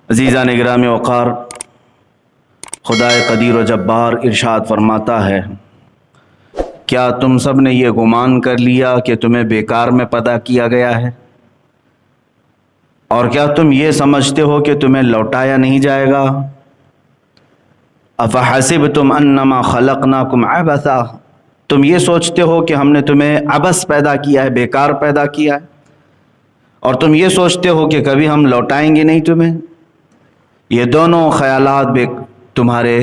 عزیزان گرامی وقار، خدائے قدیر و جبار ارشاد فرماتا ہے، کیا تم سب نے یہ گمان کر لیا کہ تمہیں بیکار میں پیدا کیا گیا ہے؟ اور کیا تم یہ سمجھتے ہو کہ تمہیں لوٹایا نہیں جائے گا؟ افحسبتم انما خلقناکم عبثا، تم یہ سوچتے ہو کہ ہم نے تمہیں عبث پیدا کیا ہے، بیکار پیدا کیا ہے، اور تم یہ سوچتے ہو کہ کبھی ہم لوٹائیں گے نہیں تمہیں؟ یہ دونوں خیالات تمہارے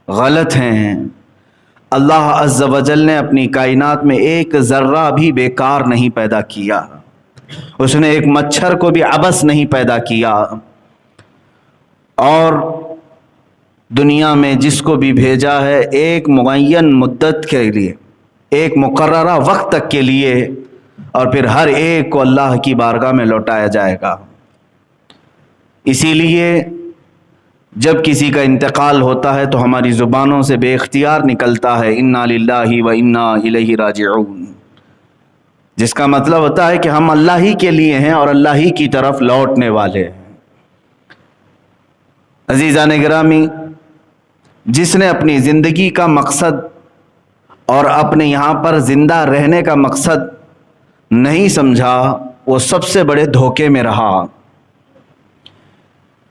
غلط ہیں۔ اللہ عز و جل نے اپنی کائنات میں ایک ذرہ بھی بیکار نہیں پیدا کیا، اس نے ایک مچھر کو بھی عبث نہیں پیدا کیا، اور دنیا میں جس کو بھی بھیجا ہے ایک معین مدت کے لیے، ایک مقررہ وقت تک کے لیے، اور پھر ہر ایک کو اللہ کی بارگاہ میں لوٹایا جائے گا۔ اسی لیے جب کسی کا انتقال ہوتا ہے تو ہماری زبانوں سے بے اختیار نکلتا ہے انا للہ و انا الیہ راجعون، جس کا مطلب ہوتا ہے کہ ہم اللہ ہی کے لیے ہیں اور اللہ ہی کی طرف لوٹنے والے ہیں۔ عزیزان گرامی، جس نے اپنی زندگی کا مقصد اور اپنے یہاں پر زندہ رہنے کا مقصد نہیں سمجھا، وہ سب سے بڑے دھوکے میں رہا۔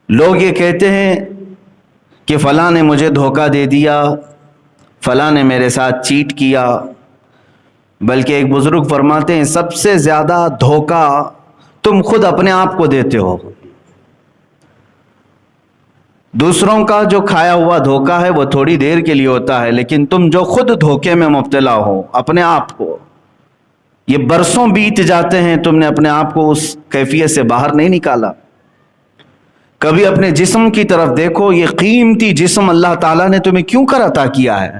لوگ یہ کہتے ہیں کہ فلاں نے مجھے دھوکہ دے دیا، فلاں نے میرے ساتھ چیٹ کیا، بلکہ ایک بزرگ فرماتے ہیں سب سے زیادہ دھوکہ تم خود اپنے آپ کو دیتے ہو۔ دوسروں کا جو کھایا ہوا دھوکہ ہے وہ تھوڑی دیر کے لیے ہوتا ہے، لیکن تم جو خود دھوکے میں مبتلا ہو اپنے آپ کو، یہ برسوں بیت جاتے ہیں، تم نے اپنے آپ کو اس کیفیت سے باہر نہیں نکالا۔ کبھی اپنے جسم کی طرف دیکھو، یہ قیمتی جسم اللہ تعالیٰ نے تمہیں کیوں کر عطا کیا ہے؟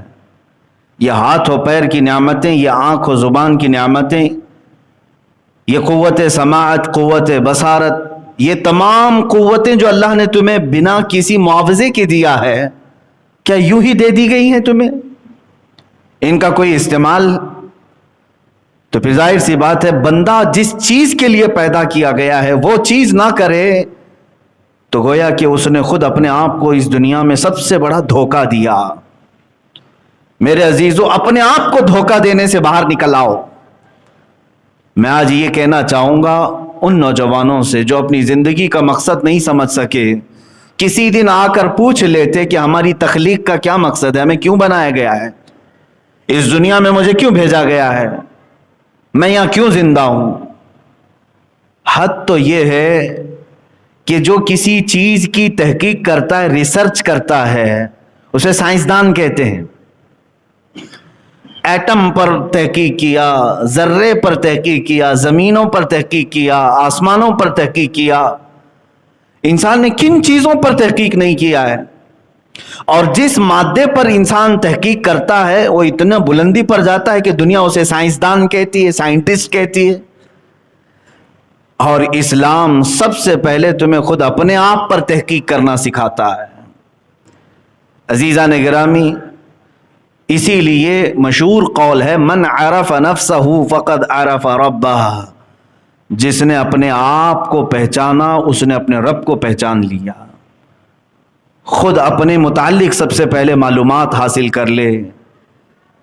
یہ ہاتھ و پیر کی نعمتیں، یہ آنکھ و زبان کی نعمتیں، یہ قوت سماعت، قوت بصارت، یہ تمام قوتیں جو اللہ نے تمہیں بنا کسی معاوضے کے دیا ہے، کیا یوں ہی دے دی گئی ہیں تمہیں؟ ان کا کوئی استعمال؟ تو پھر ظاہر سی بات ہے، بندہ جس چیز کے لیے پیدا کیا گیا ہے وہ چیز نہ کرے تو گویا کہ اس نے خود اپنے آپ کو اس دنیا میں سب سے بڑا دھوکہ دیا۔ میرے عزیزو، اپنے آپ کو دھوکہ دینے سے باہر نکل آؤ۔ میں آج یہ کہنا چاہوں گا ان نوجوانوں سے جو اپنی زندگی کا مقصد نہیں سمجھ سکے، کسی دن آ کر پوچھ لیتے کہ ہماری تخلیق کا کیا مقصد ہے، ہمیں کیوں بنایا گیا ہے، اس دنیا میں مجھے کیوں بھیجا گیا ہے، میں یہاں کیوں زندہ ہوں۔ حد تو یہ ہے کہ جو کسی چیز کی تحقیق کرتا ہے، ریسرچ کرتا ہے، اسے سائنسدان کہتے ہیں۔ ایٹم پر تحقیق کیا، ذرے پر تحقیق کیا، زمینوں پر تحقیق کیا، آسمانوں پر تحقیق کیا، انسان نے کن چیزوں پر تحقیق نہیں کیا ہے؟ اور جس مادے پر انسان تحقیق کرتا ہے وہ اتنا بلندی پر جاتا ہے کہ دنیا اسے سائنسدان کہتی ہے، سائنٹسٹ کہتی ہے۔ اور اسلام سب سے پہلے تمہیں خود اپنے آپ پر تحقیق کرنا سکھاتا ہے۔ عزیزان گرامی، اسی لیے مشہور قول ہے من عرف نفسہ فقد عرف ربہ، جس نے اپنے آپ کو پہچانا اس نے اپنے رب کو پہچان لیا۔ خود اپنے متعلق سب سے پہلے معلومات حاصل کر لے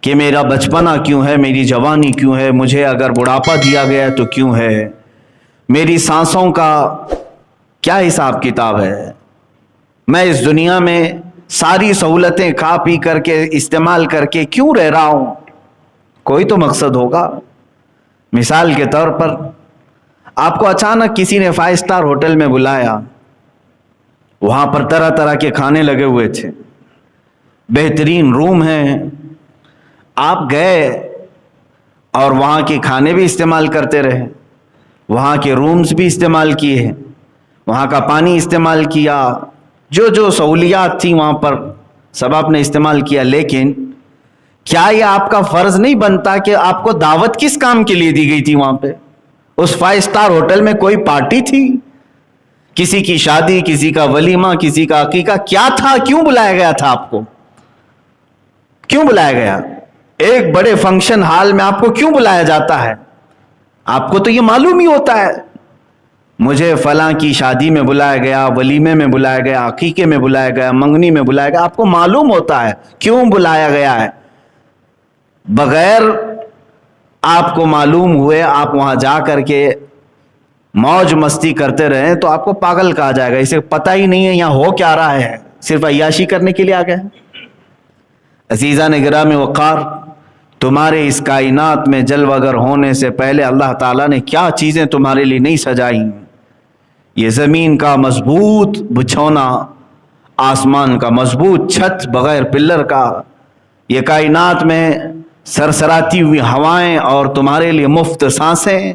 کہ میرا بچپنا کیوں ہے، میری جوانی کیوں ہے، مجھے اگر بڑھاپا دیا گیا تو کیوں ہے، میری سانسوں کا کیا حساب کتاب ہے، میں اس دنیا میں ساری سہولتیں کھا پی کر کے استعمال کر کے کیوں رہ رہا ہوں؟ کوئی تو مقصد ہوگا۔ مثال کے طور پر آپ کو اچانک کسی نے 5 اسٹار ہوٹل میں بلایا، وہاں پر طرح طرح کے کھانے لگے ہوئے تھے، بہترین روم ہیں، آپ گئے اور وہاں کے کھانے بھی استعمال کرتے رہے، وہاں کے رومز بھی استعمال کیے، وہاں کا پانی استعمال کیا، جو جو سہولیات تھیں وہاں پر سب آپ نے استعمال کیا، لیکن کیا یہ آپ کا فرض نہیں بنتا کہ آپ کو دعوت کس کام کے لیے دی گئی تھی؟ وہاں پہ اس 5 اسٹار ہوٹل میں کوئی پارٹی تھی، کسی کی شادی، کسی کا ولیمہ، کسی کا عقیقہ، کیا تھا؟ کیوں بلایا گیا تھا آپ کو؟ کیوں بلایا گیا؟ ایک بڑے فنکشن ہال میں آپ کو کیوں بلایا جاتا ہے؟ آپ کو تو یہ معلوم ہی ہوتا ہے مجھے فلاں کی شادی میں بلایا گیا، ولیمے میں بلایا گیا، عقیقے میں بلایا گیا، منگنی میں بلایا گیا، آپ کو معلوم ہوتا ہے کیوں بلایا گیا ہے. بغیر آپ کو معلوم ہوئے آپ وہاں جا کر کے موج مستی کرتے رہیں تو آپ کو پاگل کہا جائے گا. اسے پتہ ہی نہیں ہے یہاں ہو کیا رہا ہے، صرف عیاشی کرنے کے لیے آ گئے. عزیزان گرامی وقار، تمہارے اس کائنات میں جلوہ گر ہونے سے پہلے اللہ تعالیٰ نے کیا چیزیں تمہارے لیے نہیں سجائی. یہ زمین کا مضبوط بچھونا، آسمان کا مضبوط چھت بغیر پلر کا، یہ کائنات میں سرسراتی ہوئی ہوائیں اور تمہارے لیے مفت سانسیں،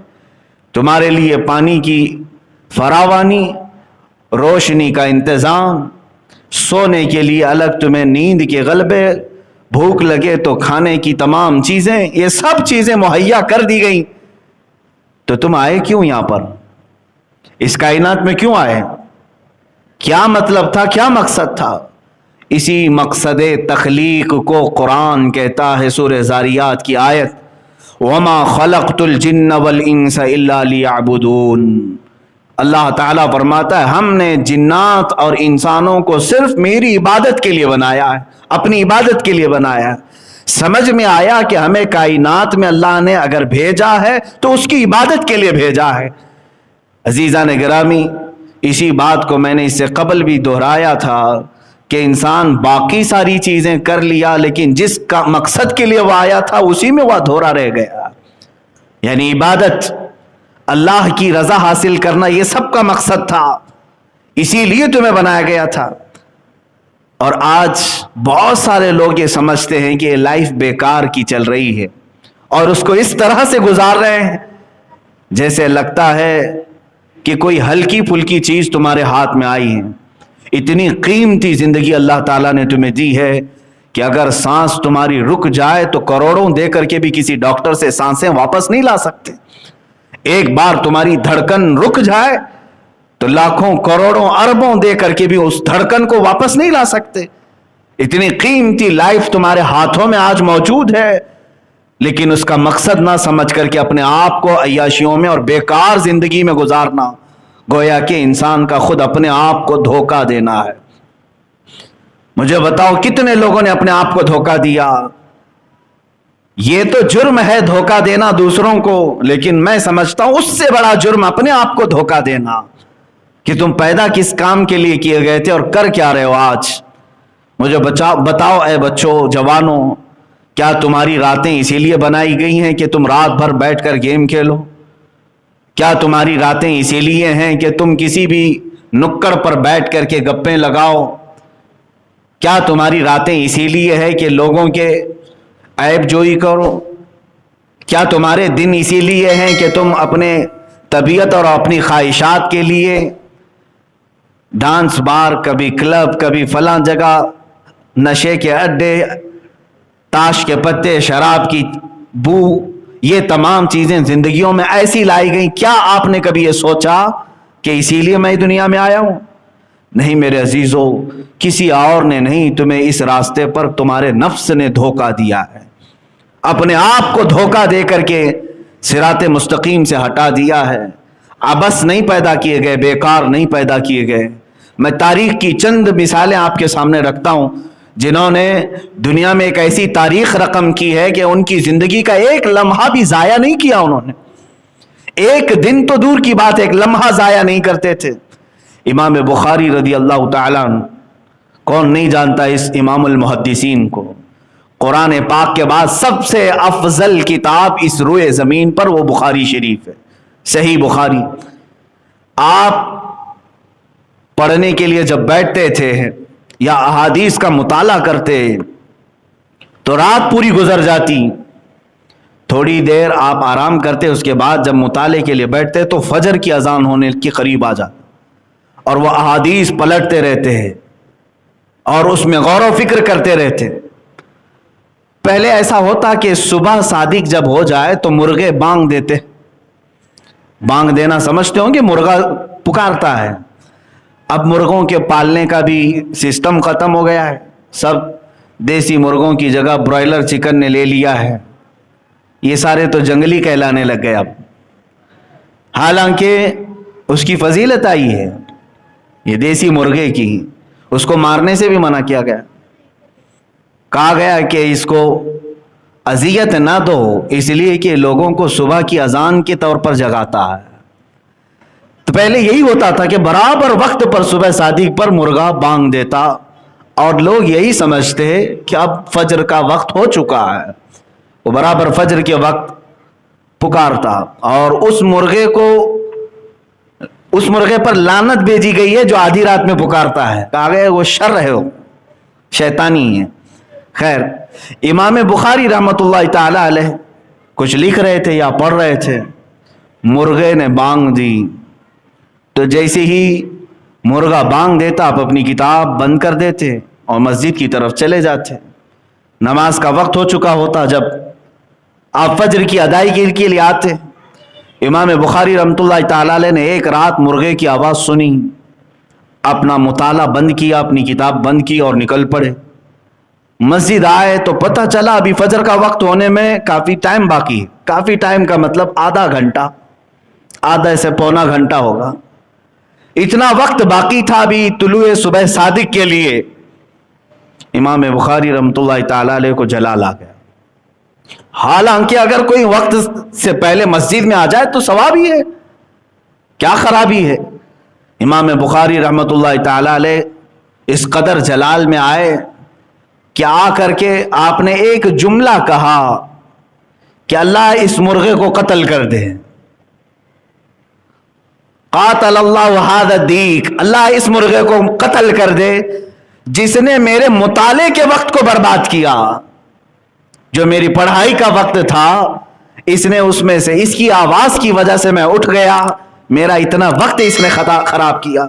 تمہارے لیے پانی کی فراوانی، روشنی کا انتظام، سونے کے لیے الگ تمہیں نیند کے غلبے، بھوک لگے تو کھانے کی تمام چیزیں، یہ سب چیزیں مہیا کر دی گئیں. تو تم آئے کیوں یہاں پر؟ اس کائنات میں کیوں آئے؟ کیا مطلب تھا، کیا مقصد تھا؟ اسی مقصد تخلیق کو قرآن کہتا ہے سورہ زاریات کی آیت، وَمَا خَلَقْتُ الْجِنَّ وَالْإِنسَ إِلَّا لِيَعْبُدُونَ. اللہ تعالیٰ فرماتا ہے ہم نے جنات اور انسانوں کو صرف میری عبادت کے لیے بنایا ہے، اپنی عبادت کے لیے بنایا ہے. سمجھ میں آیا کہ ہمیں کائنات میں اللہ نے اگر بھیجا ہے تو اس کی عبادت کے لیے بھیجا ہے. عزیزان گرامی، اسی بات کو میں نے اس سے قبل بھی دہرایا تھا کہ انسان باقی ساری چیزیں کر لیا لیکن جس کا مقصد کے لیے وہ آیا تھا اسی میں وہ ادھورا رہ گیا. یعنی عبادت، اللہ کی رضا حاصل کرنا، یہ سب کا مقصد تھا، اسی لیے تمہیں بنایا گیا تھا. اور آج بہت سارے لوگ یہ سمجھتے ہیں کہ یہ لائف بیکار کی چل رہی ہے اور اس کو اس طرح سے گزار رہے ہیں جیسے لگتا ہے کہ کوئی ہلکی پھلکی چیز تمہارے ہاتھ میں آئی ہے. اتنی قیمتی زندگی اللہ تعالیٰ نے تمہیں دی ہے کہ اگر سانس تمہاری رک جائے تو کروڑوں دے کر کے بھی کسی ڈاکٹر سے سانسیں واپس نہیں لا سکتے. ایک بار تمہاری دھڑکن رک جائے تو لاکھوں کروڑوں اربوں دے کر کے بھی اس دھڑکن کو واپس نہیں لا سکتے. اتنی قیمتی لائف تمہارے ہاتھوں میں آج موجود ہے، لیکن اس کا مقصد نہ سمجھ کر کے اپنے آپ کو عیاشیوں میں اور بیکار زندگی میں گزارنا، گویا کہ انسان کا خود اپنے آپ کو دھوکہ دینا ہے. مجھے بتاؤ کتنے لوگوں نے اپنے آپ کو دھوکہ دیا؟ یہ تو جرم ہے دھوکہ دینا دوسروں کو، لیکن میں سمجھتا ہوں اس سے بڑا جرم اپنے آپ کو دھوکہ دینا کہ تم پیدا کس کام کے لیے کیے گئے تھے اور کر کیا رہے ہو آج. مجھے بتاؤ اے بچوں، جوانوں، کیا تمہاری راتیں اسی لیے بنائی گئی ہیں کہ تم رات بھر بیٹھ کر گیم کھیلو؟ کیا تمہاری راتیں اسی لیے ہیں کہ تم کسی بھی نکڑ پر بیٹھ کر کے گپیں لگاؤ؟ کیا تمہاری راتیں اسی لیے ہے کہ لوگوں کے عیب جوئی کرو؟ کیا تمہارے دن اسی لیے ہیں کہ تم اپنے طبیعت اور اپنی خواہشات کے لیے ڈانس بار، کبھی کلب، کبھی فلاں جگہ، نشے کے اڈے، تاش کے پتے، شراب کی بو، یہ تمام چیزیں زندگیوں میں ایسی لائی گئیں؟ کیا آپ نے کبھی یہ سوچا کہ اسی لیے میں دنیا میں آیا ہوں؟ نہیں میرے عزیزو، کسی اور نے نہیں، تمہیں اس راستے پر تمہارے نفس نے دھوکہ دیا ہے، اپنے آپ کو دھوکہ دے کر کے صراط مستقیم سے ہٹا دیا ہے. عبث نہیں پیدا کیے گئے، بیکار نہیں پیدا کیے گئے. میں تاریخ کی چند مثالیں آپ کے سامنے رکھتا ہوں جنہوں نے دنیا میں ایک ایسی تاریخ رقم کی ہے کہ ان کی زندگی کا ایک لمحہ بھی ضائع نہیں کیا انہوں نے. ایک دن تو دور کی بات، ایک لمحہ ضائع نہیں کرتے تھے. امام بخاری رضی اللہ تعالیٰ عنہ، کون نہیں جانتا اس امام المحدثین کو؟ قرآن پاک کے بعد سب سے افضل کتاب اس روئے زمین پر وہ بخاری شریف ہے، صحیح بخاری. آپ پڑھنے کے لیے جب بیٹھتے تھے یا احادیث کا مطالعہ کرتے تو رات پوری گزر جاتی. تھوڑی دیر آپ آرام کرتے، اس کے بعد جب مطالعے کے لیے بیٹھتے تو فجر کی اذان ہونے کے قریب آ جاتی اور وہ احادیث پلٹتے رہتے ہیں اور اس میں غور و فکر کرتے رہتے. پہلے ایسا ہوتا کہ صبح صادق جب ہو جائے تو مرغے بانگ دیتے. بانگ دینا سمجھتے ہوں گے، مرغا پکارتا ہے. اب مرغوں کے پالنے کا بھی سسٹم ختم ہو گیا ہے، سب دیسی مرغوں کی جگہ برائلر چکن نے لے لیا ہے. یہ سارے تو جنگلی کہلانے لگ گئے اب. حالانکہ اس کی فضیلت آئی ہے یہ دیسی مرغے کی. اس کو مارنے سے بھی منع کیا گیا. کہا گیا کہ اس کو اذیت نہ دو، اس لیے کہ لوگوں کو صبح کی اذان کے طور پر جگاتا ہے. تو پہلے یہی ہوتا تھا کہ برابر وقت پر صبح صادق پر مرغا بانگ دیتا اور لوگ یہی سمجھتے کہ اب فجر کا وقت ہو چکا ہے. وہ برابر فجر کے وقت پکارتا اور اس مرغے پر لعنت بھیجی گئی ہے جو آدھی رات میں پکارتا ہے. کہا گیا وہ شر ہے، وہ شیطانی ہے. خیر، امام بخاری رحمۃ اللہ تعالی علیہ کچھ لکھ رہے تھے یا پڑھ رہے تھے، مرغے نے بانگ دی. تو جیسے ہی مرغا بانگ دیتا آپ اپنی کتاب بند کر دیتے اور مسجد کی طرف چلے جاتے. نماز کا وقت ہو چکا ہوتا جب آپ فجر کی ادائیگی کے لیے آتے. امام بخاری رحمۃ اللہ تعالی علیہ نے ایک رات مرغے کی آواز سنی، اپنا مطالعہ بند کیا، اپنی کتاب بند کی اور نکل پڑے. مسجد آئے تو پتہ چلا ابھی فجر کا وقت ہونے میں کافی ٹائم باقی ہے. کافی ٹائم کا مطلب آدھا گھنٹہ، آدھا سے پونا گھنٹہ ہوگا. اتنا وقت باقی تھا ابھی طلوع صبح صادق کے لیے. امام بخاری رحمۃ اللہ تعالی علیہ کو جلال آ گیا. حالانکہ اگر کوئی وقت سے پہلے مسجد میں آ جائے تو ثواب ہی ہے، کیا خرابی ہے. امام بخاری رحمۃ اللہ تعالی علیہ اس قدر جلال میں آئے کہ آ کر کے آپ نے ایک جملہ کہا کہ اللہ اس مرغے کو قتل کر دے. قاتل اللہ ھذا الدیک، اللہ اس مرغے کو قتل کر دے جس نے میرے مطالعے کے وقت کو برباد کیا. جو میری پڑھائی کا وقت تھا اس نے اس میں سے، اس کی آواز کی وجہ سے میں اٹھ گیا، میرا اتنا وقت اس نے خراب کیا.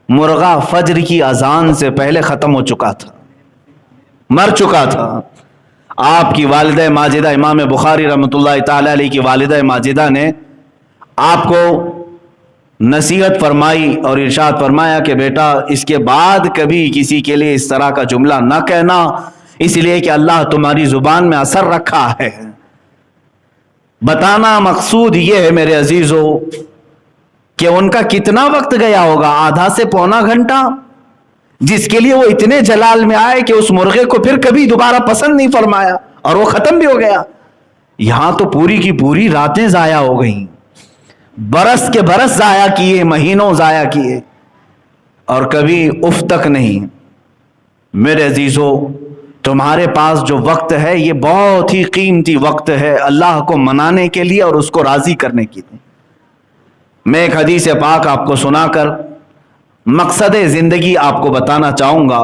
مرغا فجر کی اذان سے پہلے ختم ہو چکا تھا، مر چکا تھا. آپ کی والدہ ماجدہ امام بخاری رحمۃ اللہ تعالی علیہ کی والدہ ماجدہ نے آپ کو نصیحت فرمائی اور ارشاد فرمایا کہ بیٹا اس کے بعد کبھی کسی کے لیے اس طرح کا جملہ نہ کہنا، اس لیے کہ اللہ تمہاری زبان میں اثر رکھا ہے. بتانا مقصود یہ ہے میرے عزیزو کہ ان کا کتنا وقت گیا ہوگا، آدھا سے پونا گھنٹہ، جس کے لیے وہ اتنے جلال میں آئے کہ اس مرغے کو پھر کبھی دوبارہ پسند نہیں فرمایا اور وہ ختم بھی ہو گیا. یہاں تو پوری کی پوری راتیں ضائع ہو گئیں، برس کے برس ضائع کیے، مہینوں ضائع کیے اور کبھی اف تک نہیں. میرے عزیزو تمہارے پاس جو وقت ہے یہ بہت ہی قیمتی وقت ہے اللہ کو منانے کے لیے اور اس کو راضی کرنے کے لیے. میں ایک حدیث پاک آپ کو سنا کر مقصد زندگی آپ کو بتانا چاہوں گا.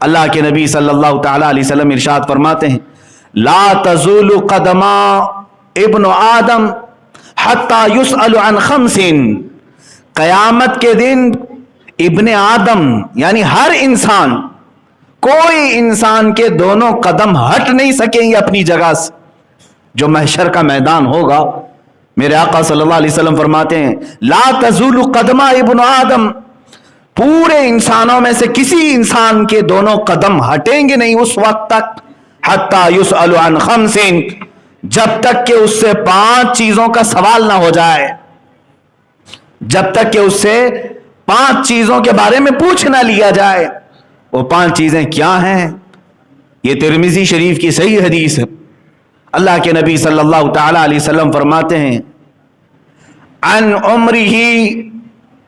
اللہ کے نبی صلی اللہ تعالی علیہ وسلم ارشاد فرماتے ہیں لا تزول قدما ابن آدم حتی یسأل عن خمس. قیامت کے دن ابن آدم یعنی ہر انسان، کوئی انسان کے دونوں قدم ہٹ نہیں سکیں گے اپنی جگہ سے. جو محشر کا میدان ہوگا، میرے آقا صلی اللہ علیہ وسلم فرماتے ہیں لا تزول قدم ابن آدم، پورے انسانوں میں سے کسی انسان کے دونوں قدم ہٹیں گے نہیں اس وقت تک حتی یسأل عن خمس، جب تک کہ اس سے 5 چیزوں کا سوال نہ ہو جائے. جب تک کہ اس سے 5 چیزوں کے بارے میں پوچھ نہ لیا جائے. وہ 5 چیزیں کیا ہیں؟ یہ ترمذی شریف کی صحیح حدیث ہے. اللہ کے نبی صلی اللہ تعالی علیہ وسلم فرماتے ہیں عن عمرہ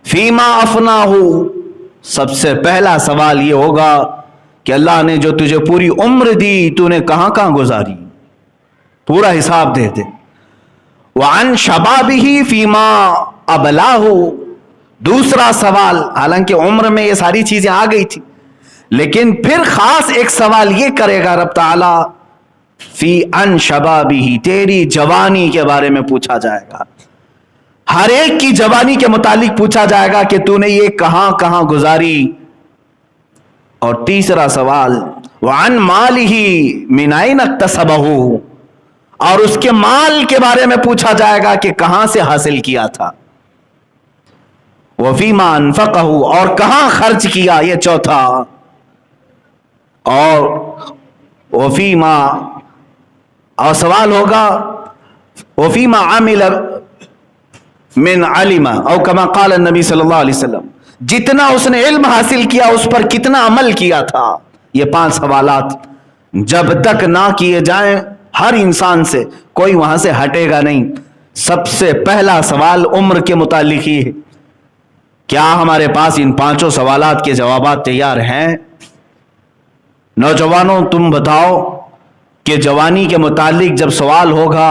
فیما افناہ، سب سے پہلا سوال یہ ہوگا کہ اللہ نے جو تجھے پوری عمر دی تو نے کہاں کہاں گزاری، پورا حساب دے دے. وعن شبابہ فیما ابلاہ، دوسرا سوال، حالانکہ عمر میں یہ ساری چیزیں آ گئی تھی لیکن پھر خاص ایک سوال یہ کرے گا رب تعالی فی ان شبابہ، تیری جوانی کے بارے میں پوچھا جائے گا. ہر ایک کی جوانی کے متعلق پوچھا جائے گا کہ تو نے یہ کہاں کہاں گزاری. اور تیسرا سوال وعن مالہ من این اکتسبہ، اور اس کے مال کے بارے میں پوچھا جائے گا کہ کہاں سے حاصل کیا تھا. وفیما انفقہ، اور کہاں خرچ کیا، یہ چوتھا. اور وفیما، اور سوال ہوگا وفیما عمل من علم او کما قال النبی صلی اللہ علیہ وسلم, جتنا اس نے علم حاصل کیا اس پر کتنا عمل کیا تھا. یہ 5 سوالات جب تک نہ کیے جائیں ہر انسان سے, کوئی وہاں سے ہٹے گا نہیں. سب سے پہلا سوال عمر کے متعلق ہی ہے. کیا ہمارے پاس ان 5 سوالات کے جوابات تیار ہیں؟ نوجوانوں تم بتاؤ کہ جوانی کے متعلق جب سوال ہوگا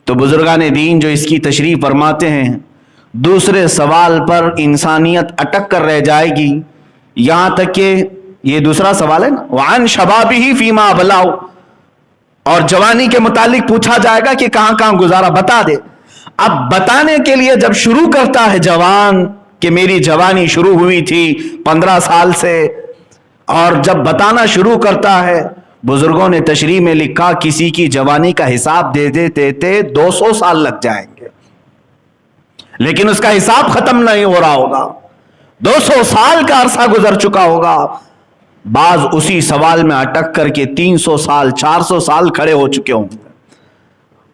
تو بزرگان دین جو اس کی تشریح فرماتے ہیں, دوسرے سوال پر انسانیت اٹک کر رہ جائے گی, یہاں تک کہ یہ دوسرا سوال ہے نا, وعن شبابہ فیما ابلاؤ, اور جوانی کے متعلق پوچھا جائے گا کہ کہاں کہاں گزارا, بتا دے. اب بتانے کے لیے جب شروع کرتا ہے جوان کہ میری جوانی شروع ہوئی تھی 15 سال سے, اور جب بتانا شروع کرتا ہے, بزرگوں نے تشریح میں لکھا کسی کی جوانی کا حساب دے دیتے 200 سال لگ جائیں گے, لیکن اس کا حساب ختم نہیں ہو رہا ہوگا. 200 سال کا عرصہ گزر چکا ہوگا. بعض اسی سوال میں اٹک کر کے 300 سال 400 سال کھڑے ہو چکے ہوں گے,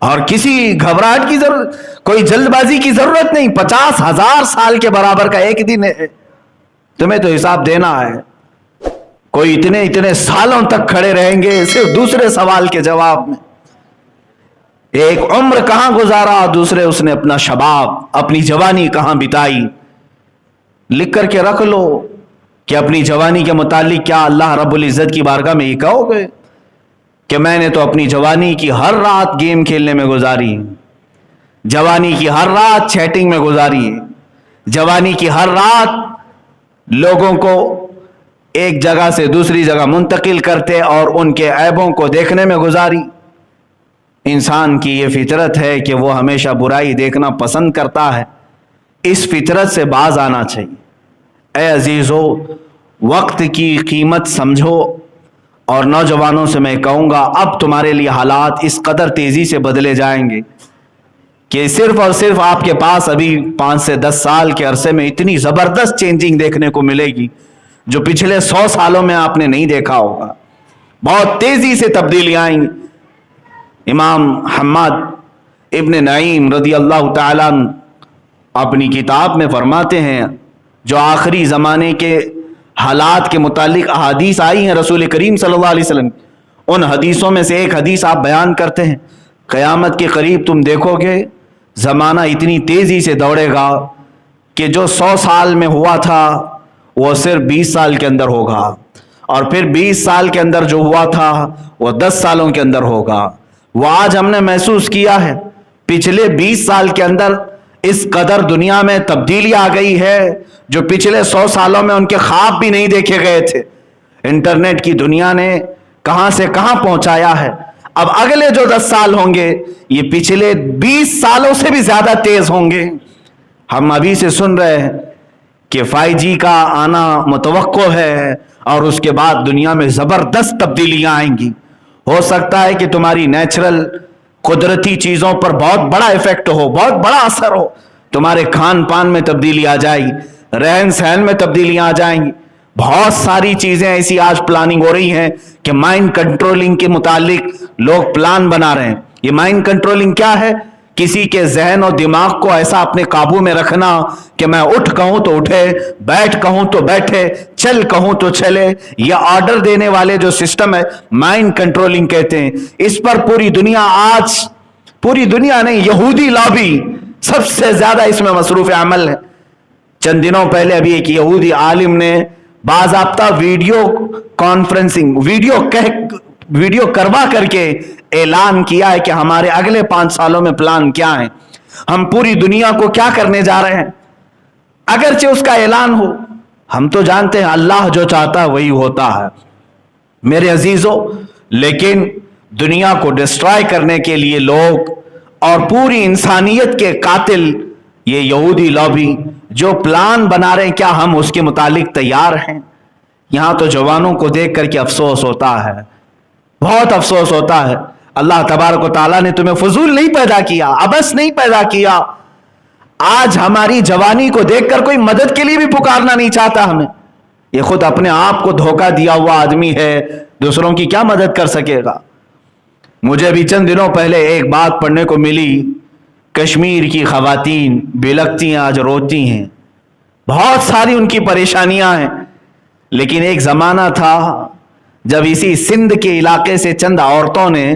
اور کسی گھبراہٹ کی ضرورت, کوئی جلد بازی کی ضرورت نہیں. 50,000 سال کے برابر کا ایک دن ہے, تمہیں تو حساب دینا ہے. کوئی اتنے سالوں تک کھڑے رہیں گے صرف دوسرے سوال کے جواب میں. ایک عمر کہاں گزارا, دوسرے اس نے اپنا شباب, اپنی جوانی کہاں بتائی. لکھ کر کے رکھ لو کہ اپنی جوانی کے متعلق کیا اللہ رب العزت کی بارگاہ میں یہ کہو گے کہ میں نے تو اپنی جوانی کی ہر رات گیم کھیلنے میں گزاری, جوانی کی ہر رات چیٹنگ میں گزاری, جوانی کی ہر رات لوگوں کو ایک جگہ سے دوسری جگہ منتقل کرتے اور ان کے عیبوں کو دیکھنے میں گزاری. انسان کی یہ فطرت ہے کہ وہ ہمیشہ برائی دیکھنا پسند کرتا ہے. اس فطرت سے باز آنا چاہیے. اے عزیزو, وقت کی قیمت سمجھو, اور نوجوانوں سے میں کہوں گا اب تمہارے لیے حالات اس قدر تیزی سے بدلے جائیں گے کہ صرف اور صرف آپ کے پاس ابھی 5 سے 10 سال کے عرصے میں اتنی زبردست چینجنگ دیکھنے کو ملے گی جو پچھلے 100 سالوں میں آپ نے نہیں دیکھا ہوگا. بہت تیزی سے تبدیلیاں آئیں گی. امام حماد ابن نعیم رضی اللہ تعالیٰ اپنی کتاب میں فرماتے ہیں, جو آخری زمانے کے حالات کے متعلق احادیث آئی ہیں رسول کریم صلی اللہ علیہ وسلم, ان حدیثوں میں سے ایک حدیث آپ بیان کرتے ہیں, قیامت کے قریب تم دیکھو گے زمانہ اتنی تیزی سے دوڑے گا کہ جو 100 سال میں ہوا تھا وہ صرف 20 سال کے اندر ہوگا, اور پھر 20 سال کے اندر جو ہوا تھا وہ 10 سالوں کے اندر ہوگا. وہ آج ہم نے محسوس کیا ہے پچھلے 20 سال کے اندر اس قدر دنیا میں تبدیلی آ گئی ہے جو پچھلے 100 سالوں میں ان کے خواب بھی نہیں دیکھے گئے تھے. انٹرنیٹ کی دنیا نے کہاں سے کہاں پہنچایا ہے. اب اگلے جو 10 سال ہوں گے یہ پچھلے 20 سالوں سے بھی زیادہ تیز ہوں گے. ہم ابھی سے سن رہے ہیں کہ 5G کا آنا متوقع ہے, اور اس کے بعد دنیا میں زبردست تبدیلیاں آئیں گی. ہو سکتا ہے کہ تمہاری نیچرل قدرتی چیزوں پر بہت بڑا ایفیکٹ ہو, بہت بڑا اثر ہو. تمہارے کھان پان میں تبدیلی آ جائے گی, رہن سہن میں تبدیلیاں آ جائیں گی. بہت ساری چیزیں ایسی آج پلاننگ ہو رہی ہیں کہ مائنڈ کنٹرولنگ کے متعلق لوگ پلان بنا رہے ہیں. یہ مائنڈ کنٹرولنگ کیا ہے؟ کسی کے ذہن اور دماغ کو ایسا اپنے قابو میں رکھنا کہ میں اٹھ کہوں تو اٹھے, بیٹھ کہوں تو بیٹھے, چل کہوں تو چلے. یہ آرڈر دینے والے جو سسٹم ہے مائنڈ کنٹرولنگ کہتے ہیں. اس پر پوری دنیا آج, پوری دنیا نہیں, یہودی لابی سب سے زیادہ اس میں مصروف عمل ہے. چند دنوں پہلے ابھی ایک یہودی عالم نے باضابطہ ویڈیو کانفرنسنگ ویڈیو کروا کر کے اعلان کیا ہے کہ ہمارے اگلے 5 سالوں میں پلان کیا ہیں, ہم پوری دنیا کو کیا کرنے جا رہے ہیں. اگرچہ اس کا اعلان ہو, ہم تو جانتے ہیں اللہ جو چاہتا ہے وہی ہوتا ہے میرے عزیزوں. لیکن دنیا کو ڈسٹرائے کرنے کے لیے لوگ اور پوری انسانیت کے قاتل یہ یہودی لابی جو پلان بنا رہے ہیں, کیا ہم اس کے متعلق تیار ہیں؟ یہاں تو جوانوں کو دیکھ کر کے افسوس ہوتا ہے, بہت افسوس ہوتا ہے. اللہ تبارک و تعالیٰ نے تمہیں فضول نہیں پیدا کیا, عبث نہیں پیدا کیا. آج ہماری جوانی کو دیکھ کر کوئی مدد کے لیے بھی پکارنا نہیں چاہتا ہمیں. یہ خود اپنے آپ کو دھوکہ دیا ہوا آدمی ہے, دوسروں کی کیا مدد کر سکے گا. مجھے بھی چند دنوں پہلے ایک بات پڑھنے کو ملی کشمیر کی خواتین بلکتی ہیں، آج روتی ہیں، بہت ساری ان کی پریشانیاں ہیں. لیکن ایک زمانہ تھا جب اسی سندھ کے علاقے سے چند عورتوں نے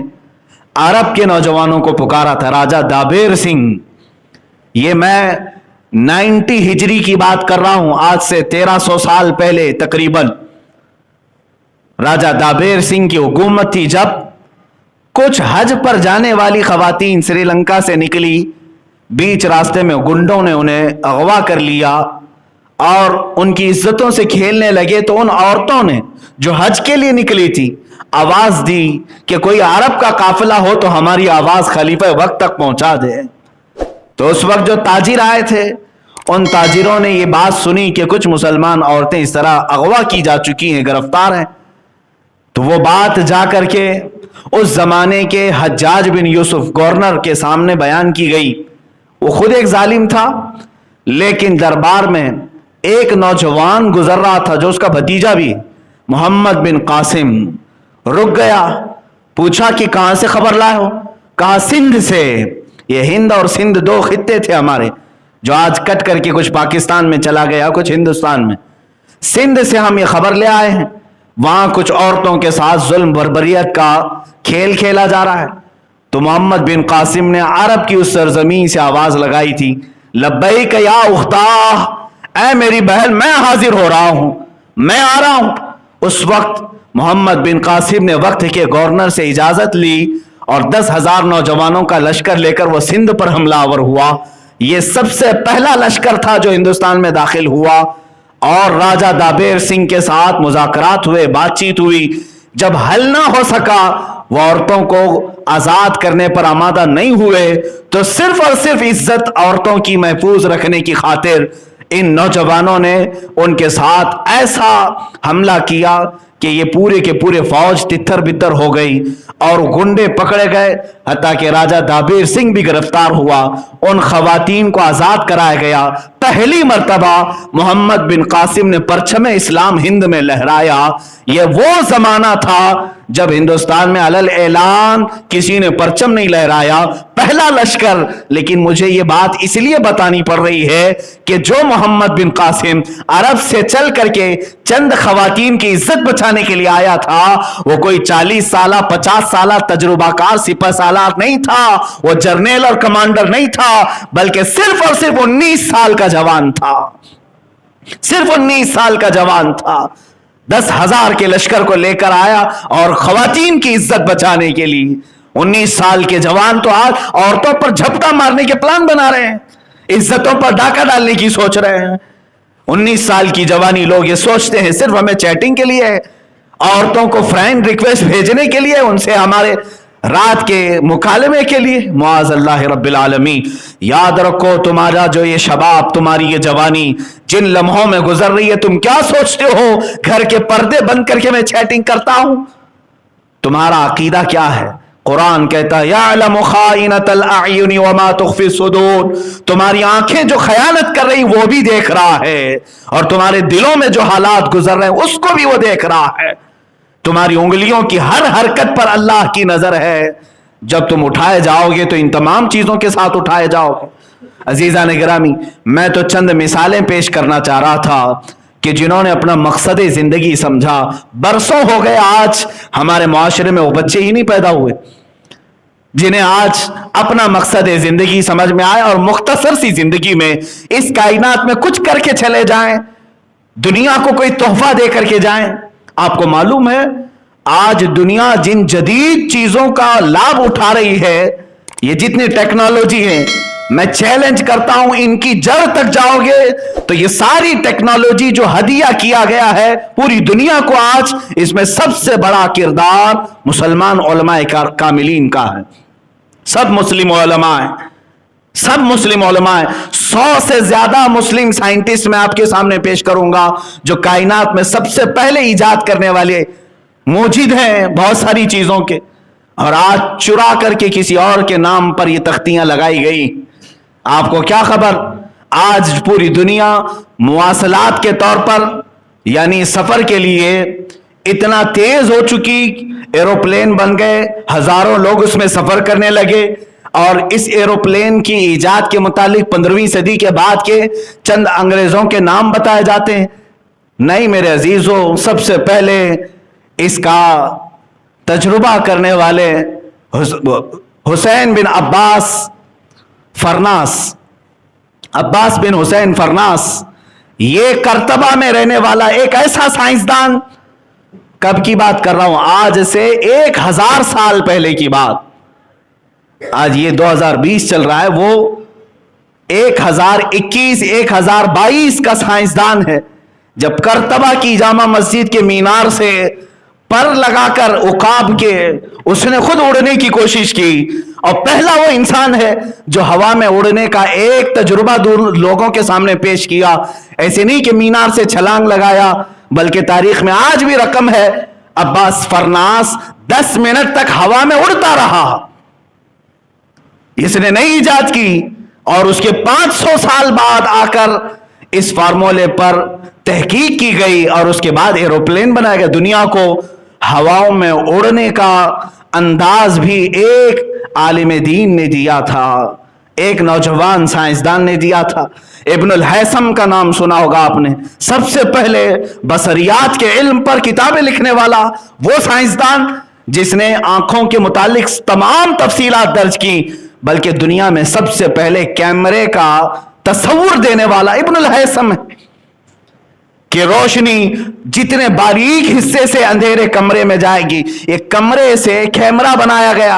عرب کے نوجوانوں کو پکارا تھا. راجہ دابیر سنگھ، یہ میں 90 ہجری کی بات کر رہا ہوں، آج سے 1300 سال پہلے تقریباً. راجہ دابیر سنگھ کی حکومت تھی جب کچھ حج پر جانے والی خواتین سری لنکا سے نکلی، بیچ راستے میں گنڈوں نے انہیں اغوا کر لیا اور ان کی عزتوں سے کھیلنے لگے. تو ان عورتوں نے جو حج کے لیے نکلی تھی آواز دی کہ کوئی عرب کا قافلہ ہو تو ہماری آواز خلیفہ وقت تک پہنچا دے. تو اس وقت جو تاجر آئے تھے ان تاجروں نے یہ بات سنی کہ کچھ مسلمان عورتیں اس طرح اغوا کی جا چکی ہیں، گرفتار ہیں. تو وہ بات جا کر کے اس زمانے کے حجاج بن یوسف گورنر کے سامنے بیان کی گئی. وہ خود ایک ظالم تھا، لیکن دربار میں ایک نوجوان گزر رہا تھا جو اس کا بھتیجا بھی، محمد بن قاسم. رک گیا، پوچھا کہ کہاں سے خبر لائے ہو؟ کہا سندھ سے. یہ ہند اور سندھ دو خطے تھے ہمارے، جو آج کٹ کر کے کچھ پاکستان میں چلا گیا، کچھ ہندوستان میں. سندھ سے ہم یہ خبر لے آئے ہیں، وہاں کچھ عورتوں کے ساتھ ظلم بربریت کا کھیل کھیلا جا رہا ہے. تو محمد بن قاسم نے عرب کی اس سرزمین سے آواز لگائی تھی، لبیک یا اختہ، اے میری بہن میں حاضر ہو رہا ہوں، میں آ رہا ہوں. اس وقت محمد بن قاسم نے وقت کے گورنر سے اجازت لی اور 10,000 نوجوانوں کا لشکر لے کر وہ سندھ پر حملہ آور ہوا. یہ سب سے پہلا لشکر تھا جو ہندوستان میں داخل ہوا اور راجہ دابیر سنگھ کے ساتھ مذاکرات ہوئے، بات چیت ہوئی. جب حل نہ ہو سکا، وہ عورتوں کو آزاد کرنے پر آمادہ نہیں ہوئے، تو صرف اور صرف عزت عورتوں کی محفوظ رکھنے کی خاطر ان نوجوانوں نے ان کے ساتھ ایسا حملہ کیا کہ یہ پورے کے پورے فوج تتھر بتر ہو گئی اور گنڈے پکڑے گئے، حتیٰ کہ راجہ دابیر سنگھ بھی گرفتار ہوا. ان خواتین کو آزاد کرایا گیا. پہلی مرتبہ محمد بن قاسم نے پرچم اسلام ہند میں لہرایا. یہ وہ زمانہ تھا جب ہندوستان میں علل اعلان کسی نے پرچم نہیں لہرایا، پہلا لشکر. لیکن مجھے یہ بات اس لیے بتانی پڑ رہی ہے کہ جو محمد بن قاسم عرب سے چل کر کے چند خواتین کی عزت بچانے کے لیے آیا تھا، وہ کوئی 40 سالہ 50 سالہ تجربہ کار سپہ سالار نہیں تھا، وہ جرنیل اور کمانڈر نہیں تھا، بلکہ صرف اور صرف 19 سال کا جوان تھا. صرف 19 سال کا جوان تھا. 10,000 کے لشکر کو لے کر آیا اور خواتین کی عزت بچانے کے لیے. 19 سال کے جوان تو آج عورتوں پر جھپٹا مارنے کے پلان بنا رہے ہیں، عزتوں پر ڈاکہ ڈالنے کی سوچ رہے ہیں. 19 سال کی جوانی لوگ یہ سوچتے ہیں صرف ہمیں چیٹنگ کے لیے، عورتوں کو فرینڈ ریکویسٹ بھیجنے کے لیے، ان سے ہمارے رات کے مکالمے کے لیے. معاذ اللہ رب العالمین. یاد رکھو تمہارا جو یہ شباب، تمہاری یہ جوانی جن لمحوں میں گزر رہی ہے، تم کیا سوچتے ہو گھر کے پردے بند کر کے میں چیٹنگ کرتا ہوں؟ تمہارا عقیدہ کیا ہے؟ قرآن کہتا ہے یعلم خائنۃ الاعین وما تخفی الصدور. تمہاری آنکھیں جو خیانت کر رہی وہ بھی دیکھ رہا ہے، اور تمہارے دلوں میں جو حالات گزر رہے ہیں اس کو بھی وہ دیکھ رہا ہے. تمہاری انگلیوں کی ہر حرکت پر اللہ کی نظر ہے. جب تم اٹھائے جاؤ گے تو ان تمام چیزوں کے ساتھ اٹھائے جاؤ گے. عزیزان گرامی، میں تو چند مثالیں پیش کرنا چاہ رہا تھا کہ جنہوں نے اپنا مقصد زندگی سمجھا. برسوں ہو گئے آج ہمارے معاشرے میں وہ بچے ہی نہیں پیدا ہوئے جنہیں آج اپنا مقصد زندگی سمجھ میں آئے اور مختصر سی زندگی میں اس کائنات میں کچھ کر کے چلے جائیں، دنیا کو کوئی تحفہ دے کر کے جائیں. آپ کو معلوم ہے آج دنیا جن جدید چیزوں کا لابھ اٹھا رہی ہے، یہ جتنی ٹیکنالوجی ہے، میں چیلنج کرتا ہوں ان کی جڑ تک جاؤ گے تو یہ ساری ٹیکنالوجی جو ہدیہ کیا گیا ہے پوری دنیا کو، آج اس میں سب سے بڑا کردار مسلمان علماء کاملین کا ہے. سب مسلم علماء ہیں، سب مسلم علماء ہیں. 100 سے زیادہ مسلم سائنٹسٹ میں آپ کے سامنے پیش کروں گا جو کائنات میں سب سے پہلے ایجاد کرنے والے موجود ہیں بہت ساری چیزوں کے، اور آج چرا کر کے کسی اور کے نام پر یہ تختیاں لگائی گئی. آپ کو کیا خبر، آج پوری دنیا مواصلات کے طور پر یعنی سفر کے لیے اتنا تیز ہو چکی، ایروپلین بن گئے، ہزاروں لوگ اس میں سفر کرنے لگے. اور اس ایروپلین کی ایجاد کے متعلق 15ویں صدی کے بعد کے چند انگریزوں کے نام بتائے جاتے ہیں. نہیں میرے عزیزوں، سب سے پہلے اس کا تجربہ کرنے والے حسین بن عباس فرناس، عباس بن حسین فرناس، یہ کرتبہ میں رہنے والا ایک ایسا سائنسدان، کب کی بات کر رہا ہوں، آج سے 1000 سال پہلے کی بات، آج یہ 2020 چل رہا ہے، وہ 1021 1022 کا سائنسدان ہے. جب کرتبہ کی جامع مسجد کے مینار سے پر لگا کر عقاب کے اس نے خود اڑنے کی کوشش کی، اور پہلا وہ انسان ہے جو ہوا میں اڑنے کا ایک تجربہ دور لوگوں کے سامنے پیش کیا. ایسے نہیں کہ مینار سے چھلانگ لگایا، بلکہ تاریخ میں آج بھی رقم ہے، عباس فرناس 10 منٹ تک ہوا میں اڑتا رہا. اس نے نئی ایجاد کی، اور اس کے 500 سال بعد آ کر اس فارمولے پر تحقیق کی گئی، اور اس کے بعد ایروپلین بنایا گیا. دنیا کو ہواؤں میں اڑنے کا انداز بھی ایک عالم دین نے دیا تھا، ایک نوجوان سائنسدان نے دیا تھا. ابن الہیثم کا نام سنا ہوگا آپ نے، سب سے پہلے بصریات کے علم پر کتابیں لکھنے والا وہ سائنسدان جس نے آنکھوں کے متعلق تمام تفصیلات درج کی، بلکہ دنیا میں سب سے پہلے کیمرے کا تصور دینے والا ابن الہیثم ہے کہ روشنی جتنے باریک حصے سے اندھیرے کمرے میں جائے گی، ایک کمرے سے کیمرہ بنایا گیا.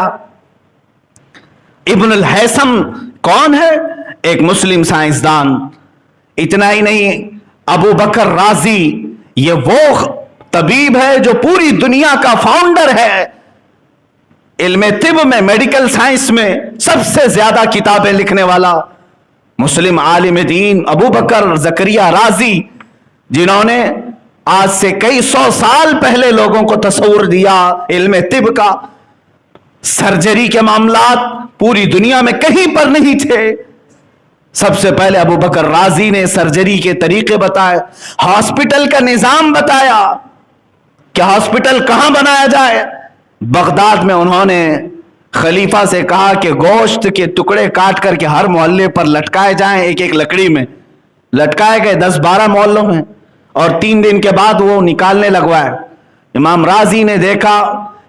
ابن الہیثم کون ہے؟ ایک مسلم سائنسدان. اتنا ہی نہیں، ابو بکر رازی، یہ وہ طبیب ہے جو پوری دنیا کا فاؤنڈر ہے. علم طب میں، میڈیکل سائنس میں سب سے زیادہ کتابیں لکھنے والا مسلم عالم دین ابو بکر زکریا رازی، جنہوں نے آج سے کئی 100 سال پہلے لوگوں کو تصور دیا علم طب کا. سرجری کے معاملات پوری دنیا میں کہیں پر نہیں تھے. سب سے پہلے ابو بکر رازی نے سرجری کے طریقے بتائے، ہاسپٹل کا نظام بتایا کہ ہاسپٹل کہاں بنایا جائے. بغداد میں انہوں نے خلیفہ سے کہا کہ گوشت کے ٹکڑے کاٹ کر کے ہر محلے پر لٹکائے جائیں، ایک ایک لکڑی میں لٹکائے گئے 10-12 محلوں میں، اور 3 دن کے بعد وہ نکالنے لگوائے. امام رازی نے دیکھا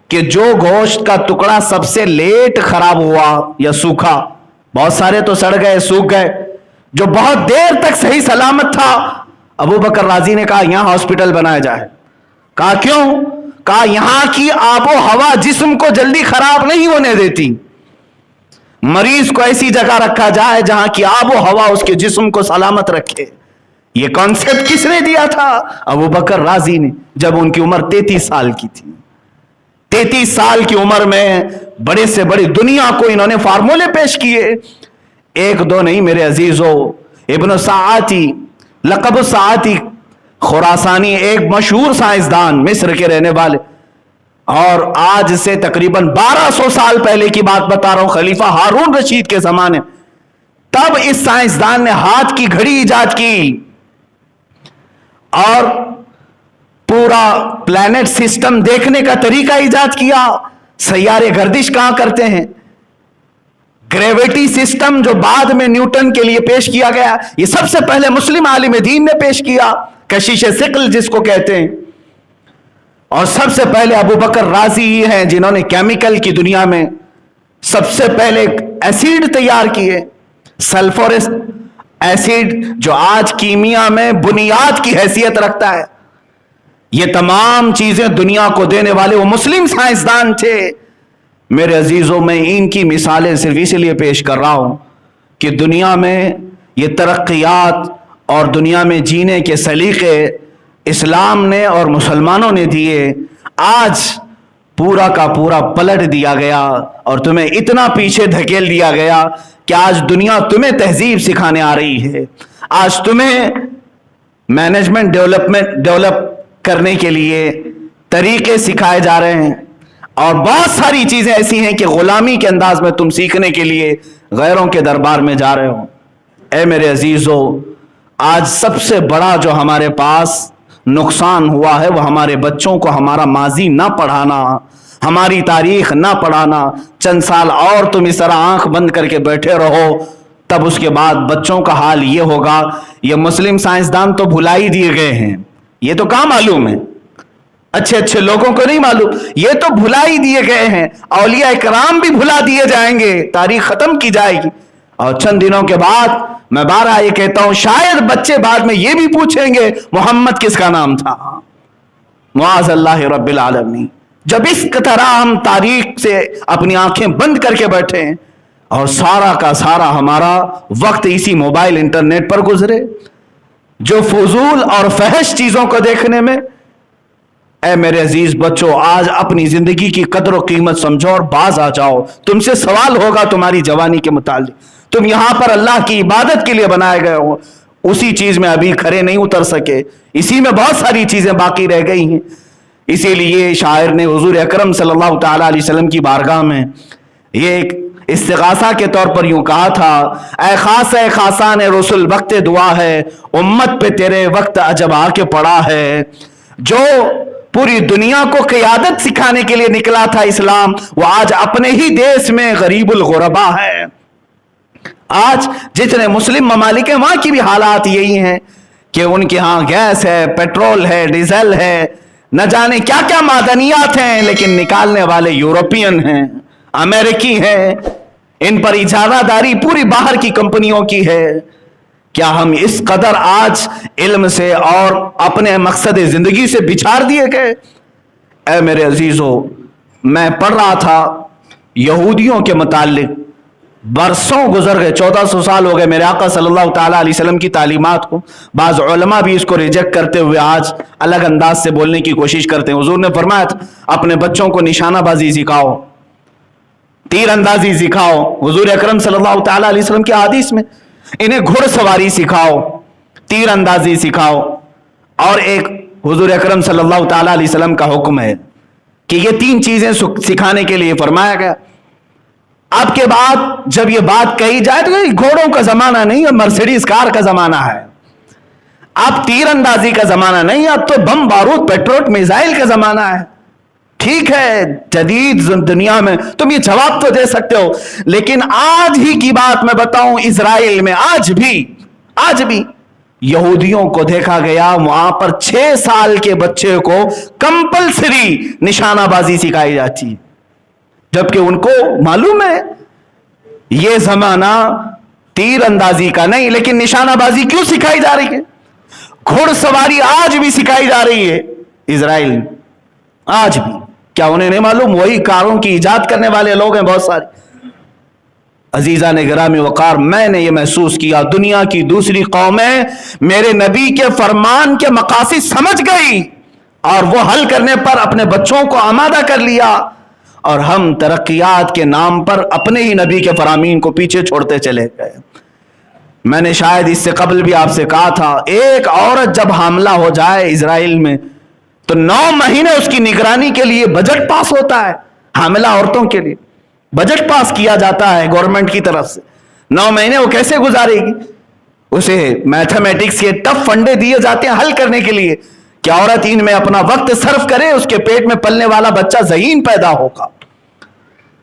کہ جو گوشت کا ٹکڑا سب سے لیٹ خراب ہوا یا سوکھا، بہت سارے تو سڑ گئے، سوکھ گئے، جو بہت دیر تک صحیح سلامت تھا، ابو بکر رازی نے کہا یہاں ہاسپٹل بنایا جائے. کہا کیوں؟ کہا یہاں کی آب و ہوا جسم کو جلدی خراب نہیں ہونے دیتی، مریض کو ایسی جگہ رکھا جائے جہاں کی آب و ہوا اس کے جسم کو سلامت رکھے. یہ کانسیپٹ کس نے دیا تھا؟ ابو بکر رازی نے، جب ان کی عمر 33 سال کی تھی. 33 سال کی عمر میں بڑے سے بڑی دنیا کو انہوں نے فارمولے پیش کیے. ایک دو نہیں میرے عزیزو. ابن ساعتی، لقب ساعتی خراسانی، ایک مشہور سائنسدان، مصر کے رہنے والے، اور آج سے تقریباً 1200 سال پہلے کی بات بتا رہا ہوں، خلیفہ ہارون رشید کے زمانے، تب اس سائنسدان نے ہاتھ کی گھڑی ایجاد کی اور پورا پلانٹ سسٹم دیکھنے کا طریقہ ایجاد کیا. سیارے گردش کہاں کرتے ہیں، گریویٹی سسٹم جو بعد میں نیوٹن کے لیے پیش کیا گیا، یہ سب سے پہلے مسلم عالم دین نے پیش کیا، کشش ثقل جس کو کہتے ہیں. اور سب سے پہلے ابو بکر رازی ہی ہیں جنہوں نے کیمیکل کی دنیا میں سب سے پہلے ایسیڈ تیار کیے، سلفورس ایسیڈ، جو آج کیمیا میں بنیاد کی حیثیت رکھتا ہے. یہ تمام چیزیں دنیا کو دینے والے وہ مسلم سائنسدان تھے. میرے عزیزوں، میں ان کی مثالیں صرف اس لیے پیش کر رہا ہوں کہ دنیا میں یہ ترقیات اور دنیا میں جینے کے سلیقے اسلام نے اور مسلمانوں نے دیے، آج پورا کا پورا پلٹ دیا گیا اور تمہیں اتنا پیچھے دھکیل دیا گیا کہ آج دنیا تمہیں تہذیب سکھانے آ رہی ہے. آج تمہیں مینجمنٹ ڈیولپ کرنے کے لیے طریقے سکھائے جا رہے ہیں، اور بہت ساری چیزیں ایسی ہیں کہ غلامی کے انداز میں تم سیکھنے کے لیے غیروں کے دربار میں جا رہے ہو. اے میرے عزیزو، آج سب سے بڑا جو ہمارے پاس نقصان ہوا ہے وہ ہمارے بچوں کو ہمارا ماضی نہ پڑھانا، ہماری تاریخ نہ پڑھانا، چند سال اور تم اس طرح آنکھ بند کر کے بیٹھے رہو، تب اس کے بعد بچوں کا حال یہ ہوگا۔ یہ مسلم سائنسدان تو بھلا ہی دیے گئے ہیں، یہ تو کہاں معلوم ہے، اچھے اچھے لوگوں کو نہیں معلوم، یہ تو بھلا ہی دیے گئے ہیں، اولیاء اکرام بھی بھلا دیے جائیں گے، تاریخ ختم کی جائے گی، اور چند دنوں کے بعد میں بارہ یہ کہتا ہوں شاید بچے بعد میں یہ بھی پوچھیں گے محمد کس کا نام تھا، معاذ اللہ رب العالمین۔ جب اس طرح ہم تاریخ سے اپنی آنکھیں بند کر کے بیٹھے ہیں اور سارا کا سارا ہمارا وقت اسی موبائل انٹرنیٹ پر گزرے، جو فضول اور فحش چیزوں کو دیکھنے میں، اے میرے عزیز بچوں، آج اپنی زندگی کی قدر و قیمت سمجھو اور باز آ جاؤ۔ تم سے سوال ہوگا تمہاری جوانی کے متعلق، تم یہاں پر اللہ کی عبادت کے لیے بنائے گئے ہو، اسی چیز میں ابھی کھڑے نہیں اتر سکے، اسی میں بہت ساری چیزیں باقی رہ گئی ہیں۔ اسی لیے شاعر نے حضور اکرم صلی اللہ تعالی علیہ وسلم کی بارگاہ میں یہ ایک استغاثہ کے طور پر یوں کہا تھا، اے خاص خاصان رسول وقت دعا ہے، امت پہ تیرے وقت عجب آ کے پڑا ہے۔ جو پوری دنیا کو قیادت سکھانے کے لیے نکلا تھا اسلام، وہ آج اپنے ہی دیش میں غریب الغربا ہے۔ آج جتنے مسلم ممالک ہیں وہاں کی بھی حالات یہی ہیں کہ ان کے ہاں گیس ہے، پیٹرول ہے، ڈیزل ہے، نہ جانے کیا کیا معدنیات ہیں، لیکن نکالنے والے یورپین ہیں، امریکی ہیں، ان پر اجارہ داری پوری باہر کی کمپنیوں کی ہے۔ کیا ہم اس قدر آج علم سے اور اپنے مقصد زندگی سے بچھاڑ دیے گئے؟ اے میرے عزیزو، میں پڑھ رہا تھا یہودیوں کے متعلق، برسوں گزر گئے، 1400 سال ہو گئے میرے آقا صلی اللہ تعالی علیہ وسلم کی تعلیمات کو، بعض علماء بھی اس کو ریجیکٹ کرتے ہوئے آج الگ انداز سے بولنے کی کوشش کرتے ہیں۔ حضور نے فرمایا تھا اپنے بچوں کو نشانہ بازی سکھاؤ، تیر اندازی سکھاؤ، حضور اکرم صلی اللہ تعالی علیہ وسلم کی حدیث میں انہیں گھڑ سواری سکھاؤ، تیر اندازی سکھاؤ، اور ایک حضور اکرم صلی اللہ تعالی علیہ وسلم کا حکم ہے کہ یہ تین چیزیں سکھانے کے لیے فرمایا گیا۔ اب کے بعد جب یہ بات کہی جائے تو گھوڑوں کا زمانہ نہیں ہے، مرسیڈیز کار کا زمانہ ہے، اب تیر اندازی کا زمانہ نہیں، اب تو بم بارود پیٹرول میزائل کا زمانہ ہے۔ ٹھیک ہے، جدید دنیا میں تم یہ جواب تو دے سکتے ہو، لیکن آج ہی کی بات میں بتاؤں، اسرائیل میں آج بھی یہودیوں کو دیکھا گیا وہاں پر 6 سال کے بچے کو کمپلسری نشانہ بازی سکھائی جاتی ہے، جبکہ ان کو معلوم ہے یہ زمانہ تیر اندازی کا نہیں، لیکن نشانہ بازی کیوں سکھائی جا رہی ہے؟ گھڑ سواری آج بھی سکھائی جا رہی ہے اسرائیل میں، آج بھی۔ کیا انہیں نہیں معلوم وہی کاروں کی ایجاد کرنے والے لوگ ہیں بہت سارے؟ عزیزان گرامی وقار، میں نے یہ محسوس کیا دنیا کی دوسری قومیں میرے نبی کے فرمان کے مقاصد سمجھ گئی اور وہ حل کرنے پر اپنے بچوں کو آمادہ کر لیا، اور ہم ترقیات کے نام پر اپنے ہی نبی کے فرامین کو پیچھے چھوڑتے چلے گئے۔ میں نے شاید اس سے قبل بھی آپ سے کہا تھا، ایک عورت جب حاملہ ہو جائے اسرائیل میں تو 9 مہینے اس کی نگرانی کے لیے بجٹ پاس ہوتا ہے، حاملہ عورتوں کے لیے بجٹ پاس کیا جاتا ہے گورنمنٹ کی طرف سے۔ 9 مہینے وہ کیسے گزارے گی؟ اسے میتھمیٹکس کے ٹف فنڈے دیے جاتے ہیں حل کرنے کے لیے کہ عورت ان میں اپنا وقت صرف کرے، اس کے پیٹ میں پلنے والا بچہ ذہین پیدا ہوگا۔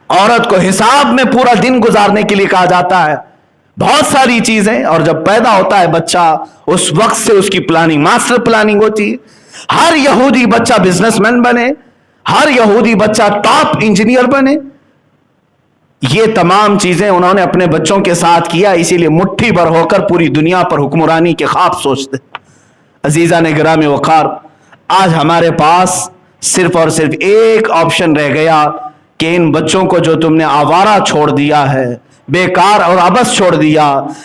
عورت کو حساب میں پورا دن گزارنے کے لیے کہا جاتا ہے، بہت ساری چیزیں، اور جب پیدا ہوتا ہے بچہ اس وقت سے اس کی پلاننگ، ماسٹر پلاننگ ہوتی ہے۔ ہر یہودی بچہ بزنس مین بنے، ہر یہودی بچہ ٹاپ انجینئر بنے، یہ تمام چیزیں انہوں نے اپنے بچوں کے ساتھ کیا، اسی لیے مٹھی بھر ہو کر پوری دنیا پر حکمرانی کے خواب سوچتے۔ عزیزان گرامی وقار، آج ہمارے پاس صرف اور صرف ایک آپشن رہ گیا کہ ان بچوں کو جو تم نے آوارہ چھوڑ دیا ہے، بیکار اور عبث چھوڑ دیا،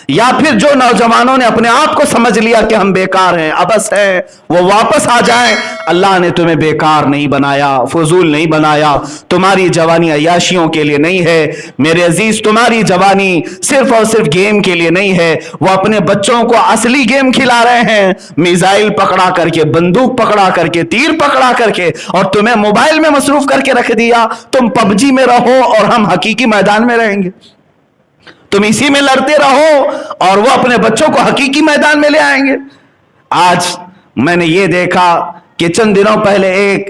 یا پھر جو نوجوانوں نے اپنے آپ کو سمجھ لیا کہ ہم بیکار ہیں، عبث ہے، وہ واپس آ جائیں۔ اللہ نے تمہیں بیکار نہیں بنایا، فضول نہیں بنایا، تمہاری جوانی عیاشیوں کے لیے نہیں ہے میرے عزیز، تمہاری جوانی صرف اور صرف گیم کے لیے نہیں ہے۔ وہ اپنے بچوں کو اصلی گیم کھلا رہے ہیں، میزائل پکڑا کر کے، بندوق پکڑا کر کے، تیر پکڑا کر کے، اور تمہیں موبائل میں مصروف کر کے رکھ دیا۔ تم پب جی میں رہو اور ہم حقیقی میدان میں رہیں گے، تم اسی میں لڑتے رہو اور وہ اپنے بچوں کو حقیقی میدان میں لے آئیں گے۔ آج میں نے یہ دیکھا کہ چند دنوں پہلے ایک